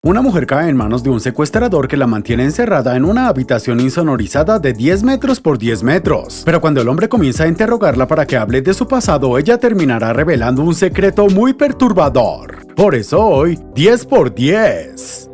Una mujer cae en manos de un secuestrador que la mantiene encerrada en una habitación insonorizada de 10 metros por 10 metros. Pero cuando el hombre comienza a interrogarla para que hable de su pasado, ella terminará revelando un secreto muy perturbador. Por eso hoy, 10 por 10.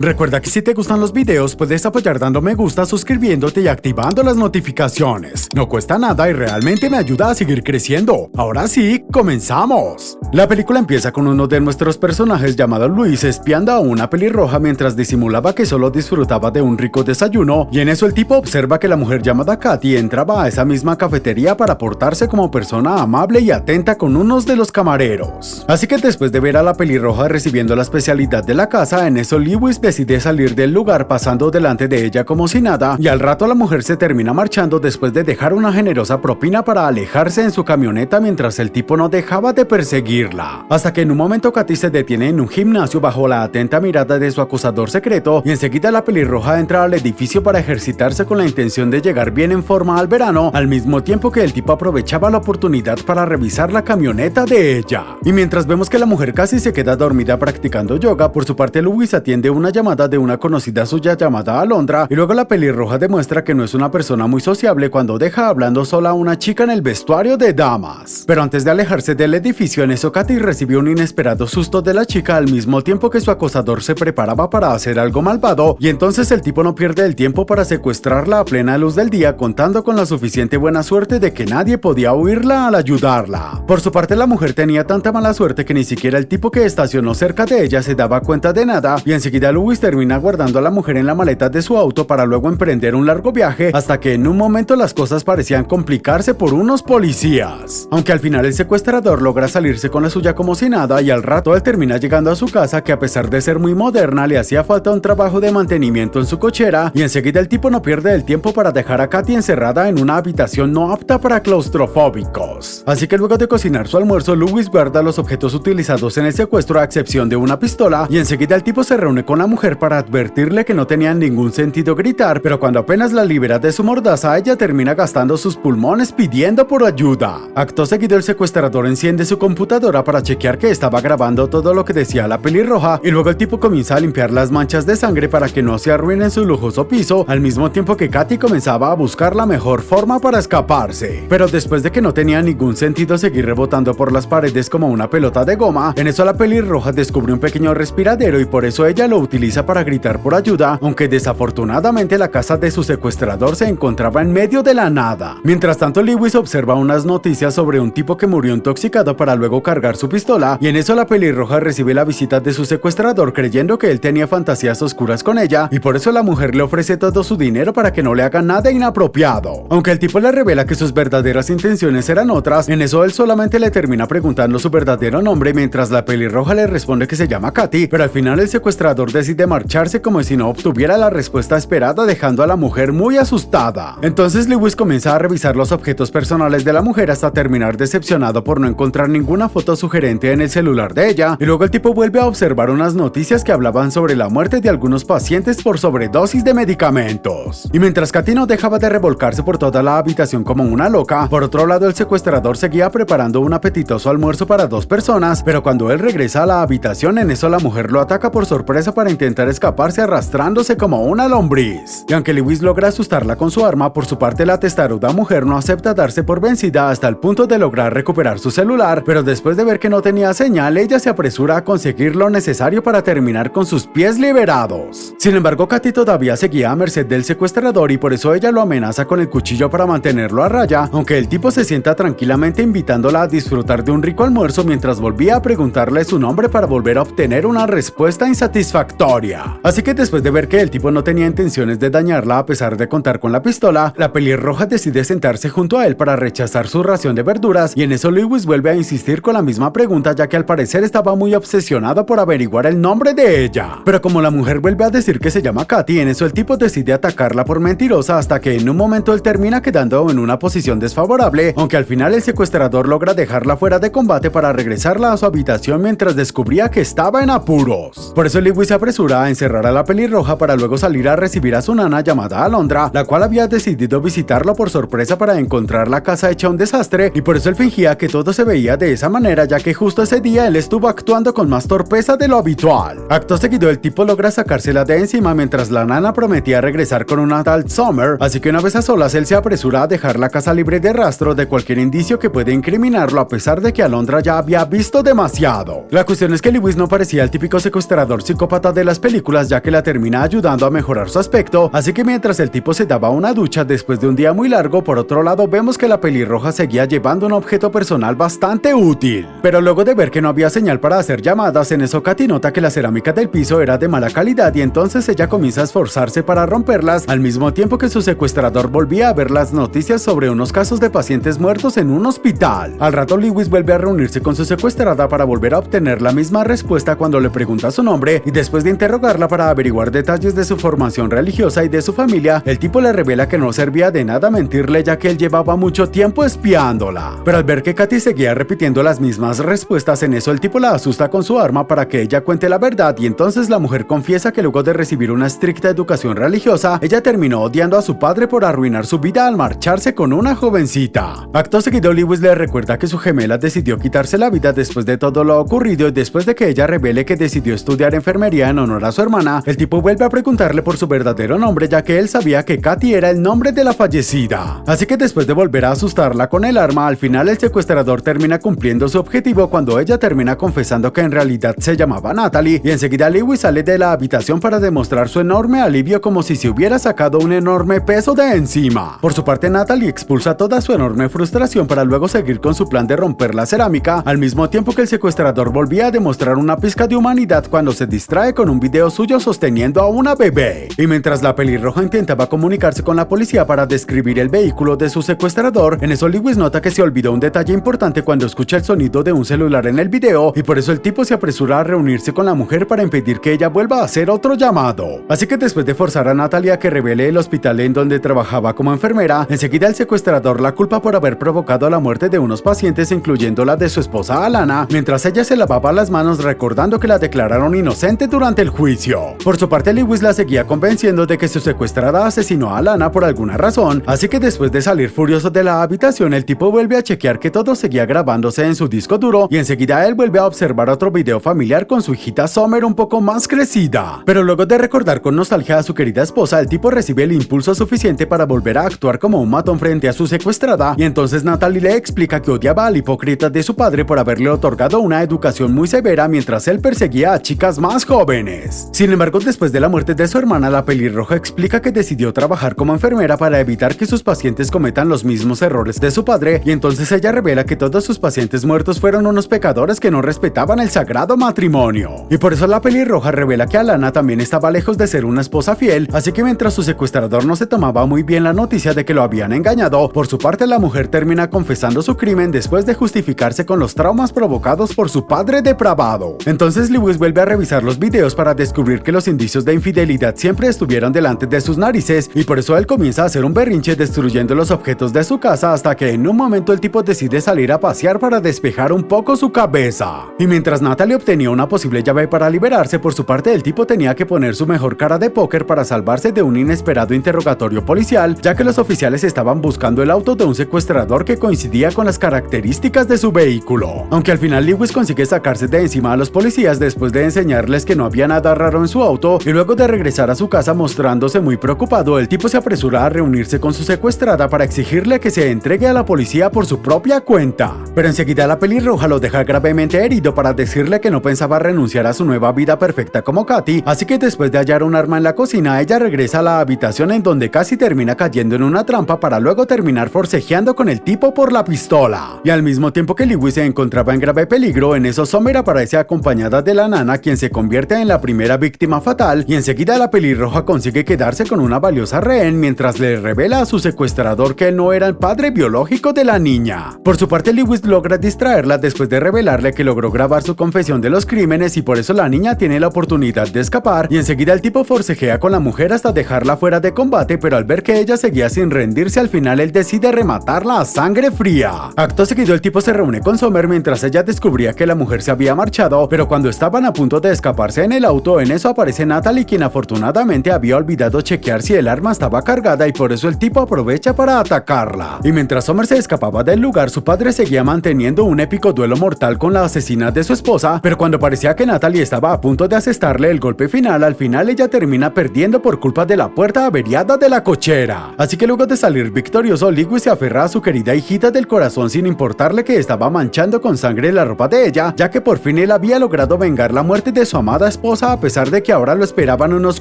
Recuerda que si te gustan los videos puedes apoyar dando me gusta, suscribiéndote y activando las notificaciones. No cuesta nada y realmente me ayuda a seguir creciendo. Ahora sí, comenzamos. La película empieza con uno de nuestros personajes llamado Luis espiando a una pelirroja mientras disimulaba que solo disfrutaba de un rico desayuno, y en eso el tipo observa que la mujer llamada Katy entraba a esa misma cafetería para portarse como persona amable y atenta con unos de los camareros. Así que después de ver a la pelirroja recibiendo la especialidad de la casa, en eso Lewis decide salir del lugar pasando delante de ella como si nada, y al rato la mujer se termina marchando después de dejar una generosa propina para alejarse en su camioneta mientras el tipo no dejaba de perseguirla. Hasta que en un momento Katy se detiene en un gimnasio bajo la atenta mirada de su acusador secreto, y enseguida la pelirroja entra al edificio para ejercitarse con la intención de llegar bien en forma al verano, al mismo tiempo que el tipo aprovechaba la oportunidad para revisar la camioneta de ella. Y mientras vemos que la mujer casi se queda dormida practicando yoga, por su parte Lewis atiende una llamada de una conocida suya llamada Alondra, y luego la pelirroja demuestra que no es una persona muy sociable cuando deja hablando sola a una chica en el vestuario de damas. Pero antes de alejarse del edificio, en eso Katy recibió un inesperado susto de la chica al mismo tiempo que su acosador se preparaba para hacer algo malvado, y entonces el tipo no pierde el tiempo para secuestrarla a plena luz del día, contando con la suficiente buena suerte de que nadie podía oírla al ayudarla. Por su parte, la mujer tenía tanta mala suerte que ni siquiera el tipo que estacionó cerca de ella se daba cuenta de nada, y enseguida Lewis termina guardando a la mujer en la maleta de su auto para luego emprender un largo viaje, hasta que en un momento las cosas parecían complicarse por unos policías. Aunque al final el secuestrador logra salirse con la suya como si nada, y al rato él termina llegando a su casa, que a pesar de ser muy moderna le hacía falta un trabajo de mantenimiento en su cochera, y enseguida el tipo no pierde el tiempo para dejar a Katy encerrada en una habitación no apta para claustrofóbicos. Así que luego de cocinar su almuerzo, Lewis guarda los objetos utilizados en el secuestro a excepción de una pistola, y enseguida el tipo se reúne con la mujer para advertirle que no tenía ningún sentido gritar, pero cuando apenas la libera de su mordaza, ella termina gastando sus pulmones pidiendo por ayuda. Acto seguido, el secuestrador enciende su computadora para chequear que estaba grabando todo lo que decía la pelirroja, y luego el tipo comienza a limpiar las manchas de sangre para que no se arruinen su lujoso piso, al mismo tiempo que Katy comenzaba a buscar la mejor forma para escaparse. Pero después de que no tenía ningún sentido seguir rebotando por las paredes como una pelota de goma, en eso la pelirroja descubre un pequeño respiradero y por eso ella lo utiliza para gritar por ayuda, aunque desafortunadamente la casa de su secuestrador se encontraba en medio de la nada. Mientras tanto, Lewis observa unas noticias sobre un tipo que murió intoxicado para luego cargar su pistola, y en eso la pelirroja recibe la visita de su secuestrador creyendo que él tenía fantasías oscuras con ella, y por eso la mujer le ofrece todo su dinero para que no le haga nada inapropiado. Aunque el tipo le revela que sus verdaderas intenciones eran otras, en eso él solamente le termina preguntando su verdadero nombre, mientras la pelirroja le responde que se llama Katy, pero al final el secuestrador decide marcharse como si no obtuviera la respuesta esperada, dejando a la mujer muy asustada. Entonces Lewis comienza a revisar los objetos personales de la mujer hasta terminar decepcionado por no encontrar ninguna foto sugerente en el celular de ella, y luego el tipo vuelve a observar unas noticias que hablaban sobre la muerte de algunos pacientes por sobredosis de medicamentos. Y mientras Katy no dejaba de revolcarse por toda la habitación como una loca, por otro lado el secuestrador seguía preparando un apetitoso almuerzo para 2 personas, pero cuando él regresa a la habitación, en eso la mujer lo ataca por sorpresa para intentar escaparse arrastrándose como una lombriz. Y aunque Lewis logra asustarla con su arma, por su parte la testaruda mujer no acepta darse por vencida hasta el punto de lograr recuperar su celular, pero después de ver que no tenía señal, ella se apresura a conseguir lo necesario para terminar con sus pies liberados. Sin embargo, Katy todavía seguía a merced del secuestrador y por eso ella lo amenaza con el cuchillo para mantenerlo a raya, aunque el tipo se sienta tranquilamente invitándola a disfrutar de un rico almuerzo mientras volvía a preguntarle su nombre para volver a obtener una respuesta insatisfactoria. Así que después de ver que el tipo no tenía intenciones de dañarla a pesar de contar con la pistola, la pelirroja decide sentarse junto a él para rechazar su ración de verduras, y en eso Lewis vuelve a insistir con la misma pregunta, ya que al parecer estaba muy obsesionado por averiguar el nombre de ella. Pero como la mujer vuelve a decir que se llama Katy, en eso el tipo decide atacarla por mentirosa, hasta que en un momento él termina quedando en una posición desfavorable, aunque al final el secuestrador logra dejarla fuera de combate para regresarla a su habitación mientras descubría que estaba en apuros. Por eso Lewis se apresura apresura a encerrar a la pelirroja para luego salir a recibir a su nana llamada Alondra, la cual había decidido visitarlo por sorpresa para encontrar la casa hecha un desastre, y por eso él fingía que todo se veía de esa manera, ya que justo ese día él estuvo actuando con más torpeza de lo habitual. Acto seguido el tipo logra sacársela de encima mientras la nana prometía regresar con una tal Summer, así que una vez a solas él se apresura a dejar la casa libre de rastro de cualquier indicio que puede incriminarlo, a pesar de que Alondra ya había visto demasiado. La cuestión es que Lewis no parecía el típico secuestrador psicópata de las películas, ya que la termina ayudando a mejorar su aspecto, así que mientras el tipo se daba una ducha después de un día muy largo, por otro lado vemos que la pelirroja seguía llevando un objeto personal bastante útil. Pero luego de ver que no había señal para hacer llamadas, en eso Katy nota que la cerámica del piso era de mala calidad y entonces ella comienza a esforzarse para romperlas, al mismo tiempo que su secuestrador volvía a ver las noticias sobre unos casos de pacientes muertos en un hospital. Al rato Lewis vuelve a reunirse con su secuestrada para volver a obtener la misma respuesta cuando le pregunta su nombre, y después de interrogarla para averiguar detalles de su formación religiosa y de su familia, el tipo le revela que no servía de nada mentirle, ya que él llevaba mucho tiempo espiándola. Pero al ver que Katy seguía repitiendo las mismas respuestas, en eso el tipo la asusta con su arma para que ella cuente la verdad, y entonces la mujer confiesa que luego de recibir una estricta educación religiosa, ella terminó odiando a su padre por arruinar su vida al marcharse con una jovencita. Acto seguido Lewis le recuerda que su gemela decidió quitarse la vida después de todo lo ocurrido, y después de que ella revele que decidió estudiar enfermería en honor a su hermana, el tipo vuelve a preguntarle por su verdadero nombre, ya que él sabía que Katy era el nombre de la fallecida. Así que después de volver a asustarla con el arma, al final el secuestrador termina cumpliendo su objetivo cuando ella termina confesando que en realidad se llamaba Natalie, y enseguida Lewis sale de la habitación para demostrar su enorme alivio como si se hubiera sacado un enorme peso de encima. Por su parte, Natalie expulsa toda su enorme frustración para luego seguir con su plan de romper la cerámica, al mismo tiempo que el secuestrador volvía a demostrar una pizca de humanidad cuando se distrae con un video suyo sosteniendo a una bebé. Y mientras la pelirroja intentaba comunicarse con la policía para describir el vehículo de su secuestrador, en eso Lewis nota que se olvidó un detalle importante cuando escucha el sonido de un celular en el video, y por eso el tipo se apresura a reunirse con la mujer para impedir que ella vuelva a hacer otro llamado. Así que después de forzar a Natalie a que revele el hospital en donde trabajaba como enfermera, enseguida el secuestrador la culpa por haber provocado la muerte de unos pacientes, incluyendo la de su esposa Alana, mientras ella se lavaba las manos recordando que la declararon inocente durante el juicio. Por su parte, Lewis la seguía convenciendo de que su secuestrada asesinó a Alana por alguna razón, así que después de salir furioso de la habitación, el tipo vuelve a chequear que todo seguía grabándose en su disco duro, y enseguida él vuelve a observar otro video familiar con su hijita Summer un poco más crecida. Pero luego de recordar con nostalgia a su querida esposa, el tipo recibe el impulso suficiente para volver a actuar como un matón frente a su secuestrada, y entonces Natalie le explica que odiaba al hipócrita de su padre por haberle otorgado una educación muy severa mientras él perseguía a chicas más jóvenes. Sin embargo, después de la muerte de su hermana, la pelirroja explica que decidió trabajar como enfermera para evitar que sus pacientes cometan los mismos errores de su padre, y entonces ella revela que todos sus pacientes muertos fueron unos pecadores que no respetaban el sagrado matrimonio. Y por eso la pelirroja revela que Alana también estaba lejos de ser una esposa fiel, así que mientras su secuestrador no se tomaba muy bien la noticia de que lo habían engañado, por su parte la mujer termina confesando su crimen después de justificarse con los traumas provocados por su padre depravado. Entonces Lewis vuelve a revisar los videos para descubrir que los indicios de infidelidad siempre estuvieron delante de sus narices, y por eso él comienza a hacer un berrinche destruyendo los objetos de su casa, hasta que en un momento el tipo decide salir a pasear para despejar un poco su cabeza. Y mientras Natalie obtenía una posible llave para liberarse, por su parte el tipo tenía que poner su mejor cara de póker para salvarse de un inesperado interrogatorio policial, ya que los oficiales estaban buscando el auto de un secuestrador que coincidía con las características de su vehículo. Aunque al final Lewis consigue sacarse de encima a los policías después de enseñarles que no había nada raro en su auto, y luego de regresar a su casa mostrándose muy preocupado, el tipo se apresura a reunirse con su secuestrada para exigirle que se entregue a la policía por su propia cuenta. Pero enseguida la pelirroja lo deja gravemente herido para decirle que no pensaba renunciar a su nueva vida perfecta como Katy, así que después de hallar un arma en la cocina, ella regresa a la habitación en donde casi termina cayendo en una trampa para luego terminar forcejeando con el tipo por la pistola. Y al mismo tiempo que Lewis se encontraba en grave peligro, en eso Summer aparece acompañada de la nana, quien se convierte en la primera víctima fatal, y enseguida la pelirroja consigue quedarse con una valiosa rehén mientras le revela a su secuestrador que él no era el padre biológico de la niña. Por su parte, Lewis logra distraerla después de revelarle que logró grabar su confesión de los crímenes, y por eso la niña tiene la oportunidad de escapar, y enseguida el tipo forcejea con la mujer hasta dejarla fuera de combate, pero al ver que ella seguía sin rendirse, al final él decide rematarla a sangre fría. Acto seguido el tipo se reúne con Summer mientras ella descubría que la mujer se había marchado, pero cuando estaban a punto de escaparse en el auto, en eso aparece Natalie, quien afortunadamente había olvidado chequear si el arma estaba cargada y por eso el tipo aprovecha para atacarla. Y mientras Summer se escapaba del lugar, su padre seguía manteniendo un épico duelo mortal con la asesina de su esposa, pero cuando parecía que Natalie estaba a punto de asestarle el golpe final, al final ella termina perdiendo por culpa de la puerta averiada de la cochera. Así que luego de salir victorioso, Lewis se aferra a su querida hijita del corazón sin importarle que estaba manchando con sangre la ropa de ella, ya que por fin él había logrado vengar la muerte de su amada esposa, a pesar de que ahora lo esperaban unos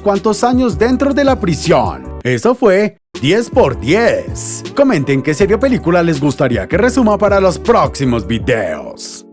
cuantos años dentro de la prisión. Eso fue 10 por 10. Comenten qué serie o película les gustaría que resuma para los próximos videos.